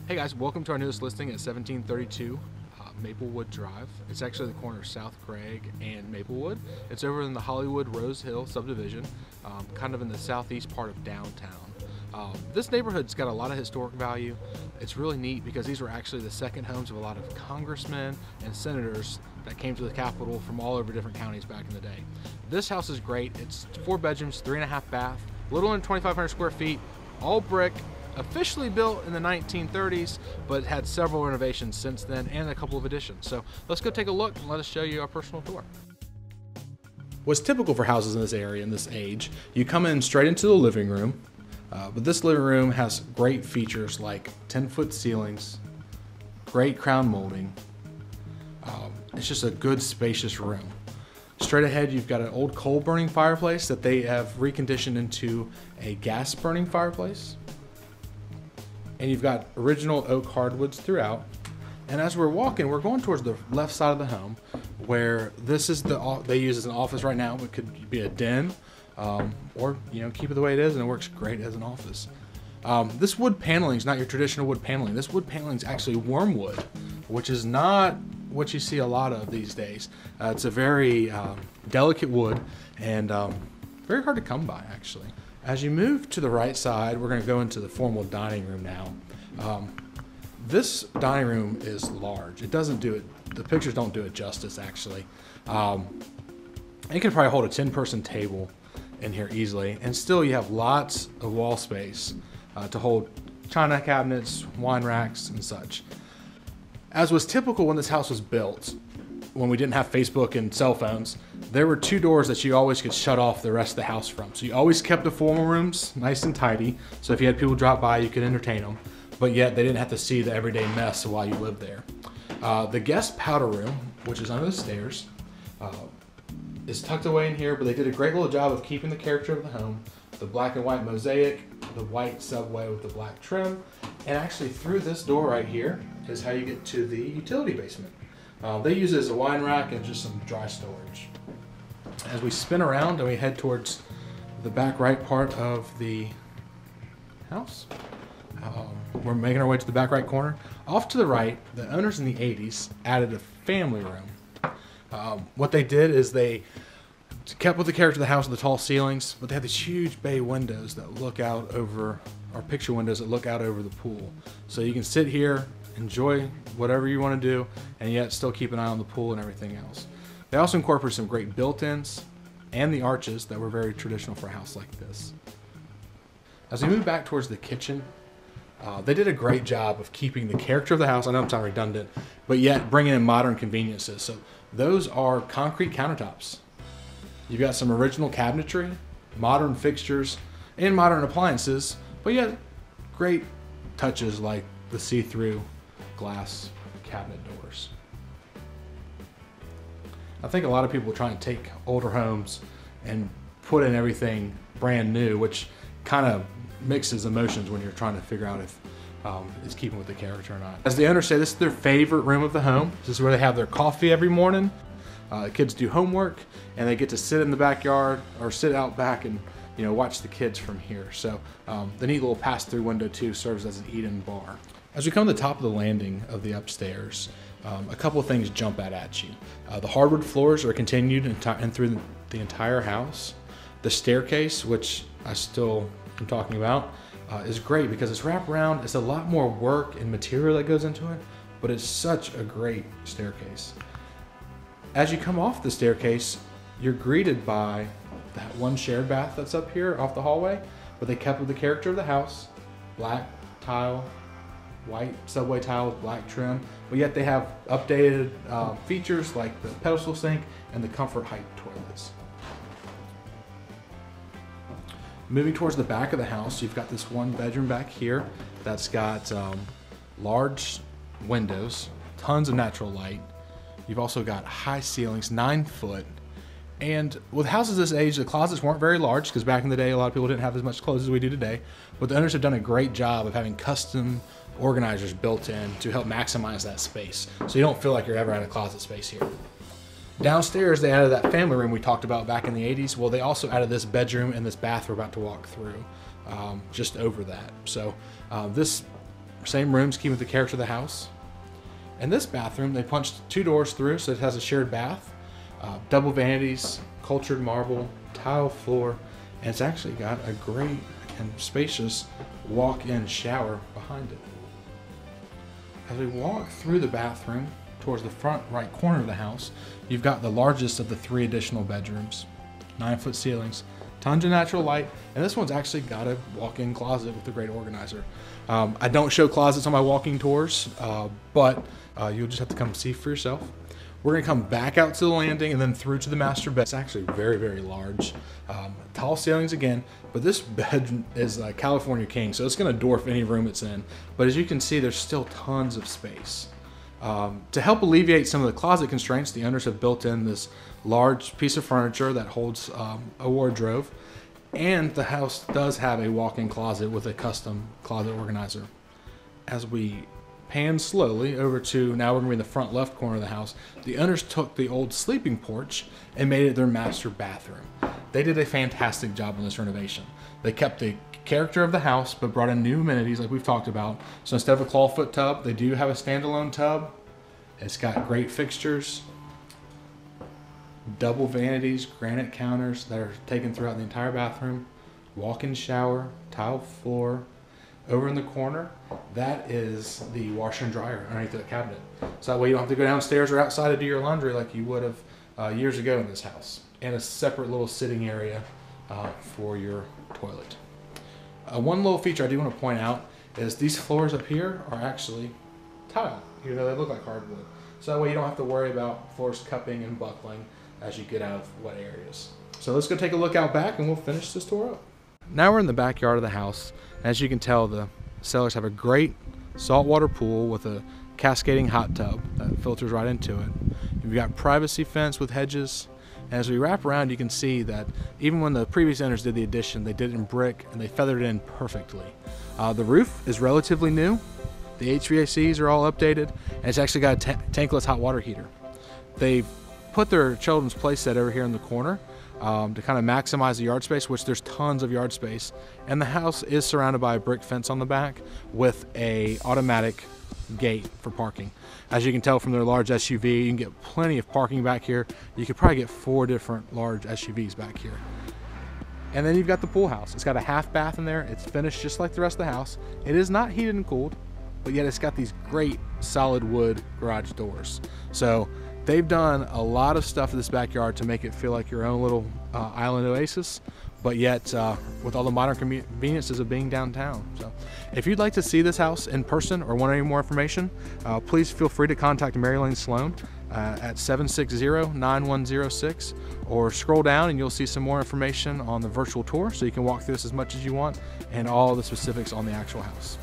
Hey guys, welcome to our newest listing at 1732 Maplewood Drive. It's actually the corner of South Craig and Maplewood. It's over in the Hollywood Rose Hill subdivision, kind of in the southeast part of downtown. This neighborhood's got a lot of historic value. It's really neat because these were actually the second homes of a lot of congressmen and senators that came to the Capitol from all over different counties back in the day. This house is great. It's 4 bedrooms, 3.5 bath, a little under 2,500 square feet, all brick, officially built in the 1930s, but had several renovations since then and a couple of additions. So let's go take a look and let us show you our personal tour. What's typical for houses in this area in this age, you come in straight into the living room, but this living room has great features like 10-foot ceilings, great crown molding. It's just a good spacious room. Straight ahead, you've got an old coal burning fireplace that they have reconditioned into a gas burning fireplace. And you've got original oak hardwoods throughout. And as we're walking, we're going towards the left side of the home, where this is they use as an office right now. It could be a den, or keep it the way it is, and it works great as an office. This wood paneling is not your traditional wood paneling. This wood paneling is actually wormwood, which is not what you see a lot of these days. It's a very delicate wood and very hard to come by, actually. As you move to the right side, we're going to go into the formal dining room now. This dining room is large. It doesn't do it, the pictures don't do it justice, actually. It can probably hold a 10-person table in here easily, and still you have lots of wall space to hold china cabinets, wine racks, and such. As was typical when this house was built, when we didn't have Facebook and cell phones, there were 2 doors that you always could shut off the rest of the house from. So you always kept the formal rooms nice and tidy, so if you had people drop by, you could entertain them, but yet they didn't have to see the everyday mess while you lived there. The guest powder room, which is under the stairs, is tucked away in here, but they did a great little job of keeping the character of the home. The black and white mosaic, the white subway with the black trim, and actually through this door right here is how you get to the utility basement. They use it as a wine rack and just some dry storage. As we spin around and we head towards the back right part of the house, we're making our way to the back right corner. Off to the right, the owners in the 80s added a family room. What they did is they kept with the character of the house with the tall ceilings, but they had these huge bay windows that look out over, or picture windows that look out over the pool. So you can sit here, enjoy whatever you want to do, and yet still keep an eye on the pool and everything else. They also incorporate some great built-ins and the arches that were very traditional for a house like this. As we move back towards the kitchen, they did a great job of keeping the character of the house. I know I'm sounding redundant, but yet bringing in modern conveniences. So those are concrete countertops. You've got some original cabinetry, modern fixtures, and modern appliances, but yet great touches like the see-through glass cabinet doors. I think a lot of people are trying to take older homes and put in everything brand new, which kind of mixes emotions when you're trying to figure out if it's keeping with the character or not. As the owners say, this is their favorite room of the home. This is where they have their coffee every morning. Kids do homework, and they get to sit in the backyard or sit out back and watch the kids from here. So the neat little pass-through window too serves as an eat-in bar. As we come to the top of the landing of the upstairs, a couple of things jump out at you. The hardwood floors are continued and through the entire house. The staircase, which I still am talking about, is great because it's wrapped around. It's a lot more work and material that goes into it, but it's such a great staircase. As you come off the staircase, you're greeted by that one shared bath that's up here off the hallway, but they kept with the character of the house, black tile, white subway tile with black trim, but yet they have updated features like the pedestal sink and the comfort height toilets. Moving towards the back of the house, you've got this one bedroom back here that's got large windows, tons of natural light. You've also got high ceilings, 9 foot. And with houses this age, the closets weren't very large because back in the day, a lot of people didn't have as much clothes as we do today. But the owners have done a great job of having custom organizers built in to help maximize that space. So you don't feel like you're ever out of closet space here. Downstairs, they added that family room we talked about back in the 80s. Well, they also added this bedroom and this bath we're about to walk through just over that. So this Same rooms, keeping with the character of the house. And this bathroom, they punched 2 doors through, so it has a shared bath. Double vanities, cultured marble, tile floor, and it's actually got a great and spacious walk-in shower behind it. As we walk through the bathroom towards the front right corner of the house, you've got the largest of the 3 additional bedrooms. 9-foot ceilings, tons of natural light, and this one's actually got a walk-in closet with a great organizer. I don't show closets on my walking tours, but you'll just have to come see for yourself. We're gonna come back out to the landing and then through to the master bed. It's actually very, very large. Tall ceilings again, but this bed is a California king, so it's gonna dwarf any room it's in. But as you can see, there's still tons of space. To help alleviate some of the closet constraints, the owners have built in this large piece of furniture that holds a wardrobe, and the house does have a walk-in closet with a custom closet organizer. As we pan slowly over to, now we're gonna be in the front left corner of the house, the owners took the old sleeping porch and made it their master bathroom. They did a fantastic job on this renovation. They kept the character of the house, but brought in new amenities like we've talked about. So instead of a clawfoot tub, they do have a standalone tub. It's got great fixtures, double vanities, granite counters that are taken throughout the entire bathroom, walk-in shower, tile floor. Over in the corner, that is the washer and dryer underneath that cabinet. So that way you don't have to go downstairs or outside to do your laundry like you would have years ago in this house. And a separate little sitting area for your toilet. One little feature I do want to point out is these floors up here are actually tile, even though they look like hardwood. So that way you don't have to worry about floors cupping and buckling as you get out of wet areas. So let's go take a look out back and we'll finish this tour up. Now we're in the backyard of the house. As you can tell, the sellers have a great saltwater pool with a cascading hot tub that filters right into it. You've got privacy fence with hedges. And as we wrap around, you can see that even when the previous owners did the addition, they did it in brick and they feathered it in perfectly. The roof is relatively new. The HVACs are all updated, and it's actually got a tankless hot water heater. They've put their children's play set over here in the corner to kind of maximize the yard space, which there's tons of yard space. And the house is surrounded by a brick fence on the back with a automatic gate for parking. As you can tell from their large SUV, you can get plenty of parking back here. You could probably get 4 different large SUVs back here. And then you've got the pool house. It's got a half bath in there. It's finished just like the rest of the house. It is not heated and cooled, but yet it's got these great solid wood garage doors. So they've done a lot of stuff in this backyard to make it feel like your own little island oasis, but yet with all the modern conveniences of being downtown. So if you'd like to see this house in person or want any more information, please feel free to contact Mary Lane Sloan at 760-9106, or scroll down and you'll see some more information on the virtual tour, so you can walk through this as much as you want and all the specifics on the actual house.